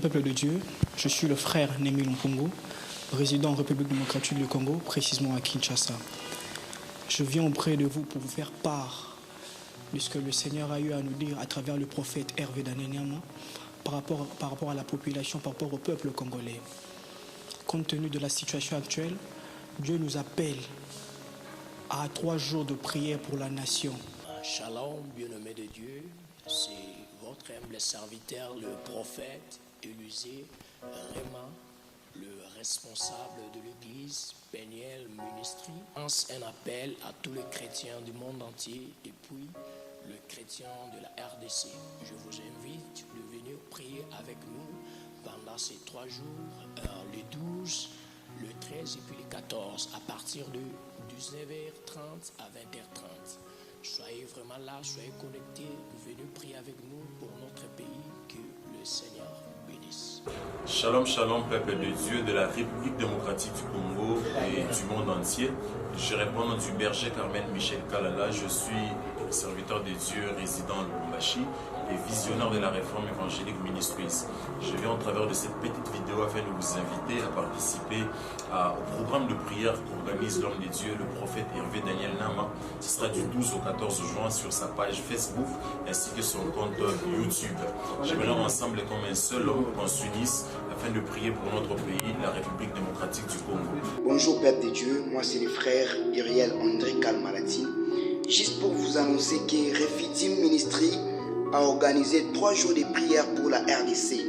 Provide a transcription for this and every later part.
Peuple de Dieu, je suis le frère Némi Lumpungo, résident en République démocratique du Congo, précisément à Kinshasa. Je viens auprès de vous pour vous faire part de ce que le Seigneur a eu à nous dire à travers le prophète Hervé Daniel par rapport à la population, par rapport au peuple congolais. Compte tenu de la situation actuelle, Dieu nous appelle à 3 jours de prière pour la nation. Shalom, bien-aimé de Dieu, c'est votre humble serviteur, le prophète Élusée Réma, le responsable de l'église Peniel Ministry. Lance un appel à tous les chrétiens du monde entier et puis le chrétien de la RDC. Je vous invite de venir prier avec nous pendant ces 3 jours, le 12, le 13 et puis le 14, à partir de 19h30 à 20h30. Soyez vraiment là, soyez connectés, venez prier avec nous pour notre pays, que le Seigneur bénisse. Shalom, shalom, peuple de Dieu de la République démocratique du Congo et du monde entier. Je réponds au nom du berger Carmel Michel Kalala. Je suis serviteur de Dieu résident à Lubumbashi et visionnaire de la réforme évangélique Ministries. Je viens au travers de cette petite vidéo afin de vous inviter à participer au programme de prière qu'organise l'homme de Dieu, le prophète Hervé Daniel Nama. Ce sera du 12 au 14 juin sur sa page Facebook ainsi que son compte YouTube. J'aimerais ensemble comme un seul homme qu'on s'unisse afin de prier pour notre pays, la République démocratique du Congo. Bonjour peuple de Dieu, moi c'est le frère Uriel André Kalmalati. Juste pour vous annoncer que Refidim Ministry a organisé 3 jours de prière pour la RDC.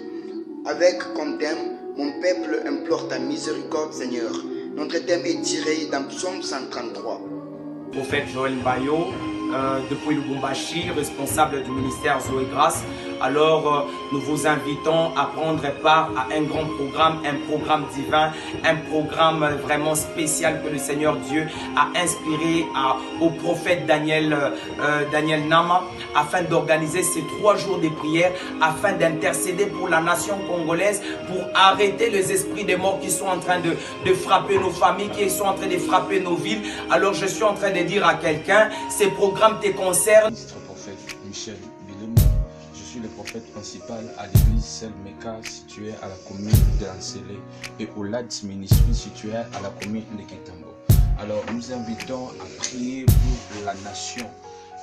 Avec comme thème, mon peuple implore ta miséricorde Seigneur. Notre thème est tiré dans Psaume 133. Prophète Joël Bayo, depuis Lubumbashi, responsable du ministère Zoé Grâce. Alors, nous vous invitons à prendre part à un grand programme, un programme divin, un programme vraiment spécial que le Seigneur Dieu a inspiré au prophète Daniel Nama, afin d'organiser ces 3 jours de prière, afin d'intercéder pour la nation congolaise, pour arrêter les esprits des morts qui sont en train de frapper nos familles, qui sont en train de frapper nos villes. Alors, je suis en train de dire à quelqu'un, ces programmes te concernent. Ministre prophète Michel Bilema. Je suis le prophète principal à l'église Selmeka située à la commune de Lancélé et au LADS Ministry situé à la commune de Kitambo. Alors nous invitons à prier pour la nation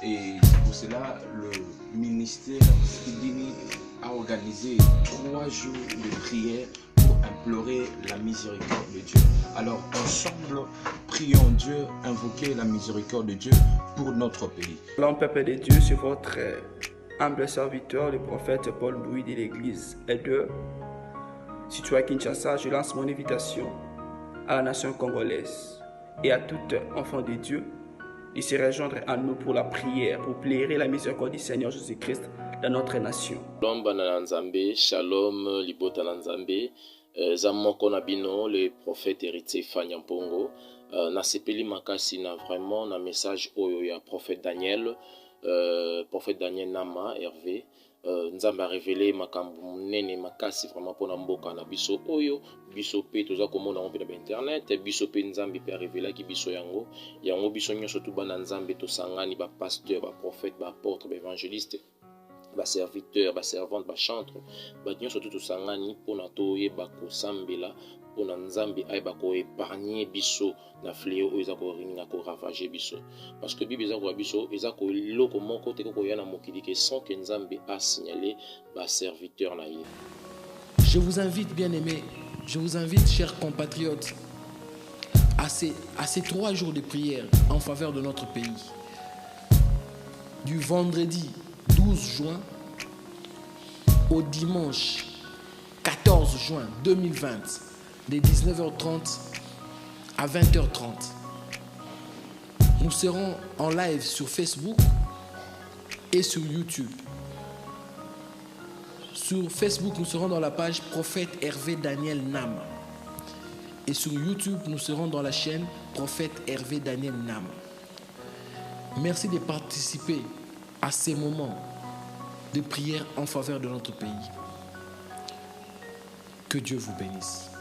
et pour cela le ministère Fidini a organisé 3 jours de prière pour implorer la miséricorde de Dieu. Alors ensemble, prions Dieu, invoquer la miséricorde de Dieu pour notre pays. Shalom peuple de Dieu, c'est votre humble serviteur, le prophète Paul Louis de l'église L2. Situé à Kinshasa, je lance mon invitation à la nation congolaise et à tout enfant de Dieu de se rejoindre à nous pour la prière, pour plaire la miséricorde du Seigneur Jésus-Christ dans notre nation. Shalom Banana Nzambe, Shalom Libota Nzambe, Zamoko Nabino, le prophète héritier Fanyampongo, Nasepeli Makasi na vraiment na message oyo ya prophète Daniel Nama Hervé. Nzambe a révélé makambo nene makasi vraiment pour mboka na biso oyo biso pe toza komona on pe na internet biso pe Nzambe pe a révélé ki biso yango biso nyonso tu bana Nzambe to sangani ba pasteur ba prophète ba apôtre ba évangéliste ba serviteur ba servante ba chantre ba nyonso tu sangani pona to yeba ko sambela pona Nzambe ayeba ko épargner biso na fléau oyo eza ko ringa ko ravager biso parce que Bible eza ko biso eza ko loko moko te ko yana mokili ke sans que Nzambe a signalé ba serviteur na ye. Je vous invite bien-aimés, je vous invite chers compatriotes à ces 3 jours de prière en faveur de notre pays. Du vendredi 12 juin au dimanche 14 juin 2020 de 19h30 à 20h30. Nous serons en live sur Facebook et sur YouTube. Sur Facebook, nous serons dans la page Prophète Hervé Daniel Nama. Et sur YouTube, nous serons dans la chaîne Prophète Hervé Daniel Nama. Merci de participer à ces moments de prière en faveur de notre pays. Que Dieu vous bénisse.